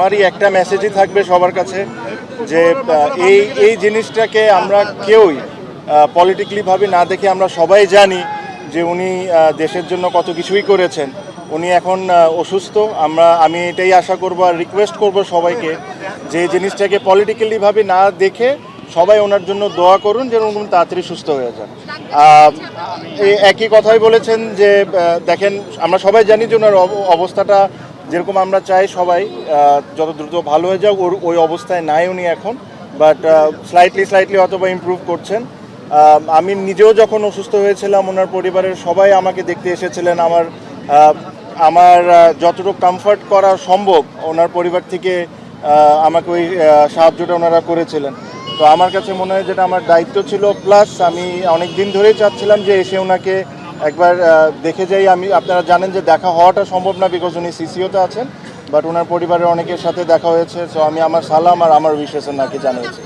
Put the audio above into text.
আমারই একটা মেসেজই থাকবে সবার কাছে যে এই জিনিসটাকে আমরা কেউই পলিটিক্যালিভাবে না দেখে আমরা সবাই জানি যে উনি দেশের জন্য কত কিছুই করেছেন। উনি এখন অসুস্থ। আমি এটাই আশা করব আর রিকোয়েস্ট করব সবাইকে যে জিনিসটাকে পলিটিক্যালিভাবে না দেখে সবাই ওনার জন্য দোয়া করুন যেন উনি তাড়াতাড়ি সুস্থ হয়ে যান। এই একই কথাই বলেছেন যে দেখেন আমরা সবাই জানি যে ওনার অবস্থাটা যেরকম আমরা চাই সবাই যত দ্রুত ভালো হয়ে যাক, ওই অবস্থায় নাই উনি এখন, বাট স্লাইটলি অথবা ইমপ্রুভ করছেন। আমি নিজেও যখন অসুস্থ হয়েছিলাম ওনার পরিবারের সবাই আমাকে দেখতে এসেছিলেন। আমার যতটুকু কমফর্ট করা সম্ভব ওনার পরিবার থেকে আমাকে ওই সাহায্যটা ওনারা করেছিলেন। তো আমার কাছে মনে হয় যেটা আমার দায়িত্ব ছিল, প্লাস আমি অনেক দিন ধরেই চাচ্ছিলাম যে এসে ওনাকে একবার দেখে যাই। আপনারা জানেন যে দেখা হওয়াটা সম্ভব না বিকজ উনি সিসিওতে আছেন, বাট ওনার পরিবারের অনেকের সাথে দেখা হয়েছে। সো আমি আমার সালাম আর আমার উইশেস ওনাকে জানিয়েছি।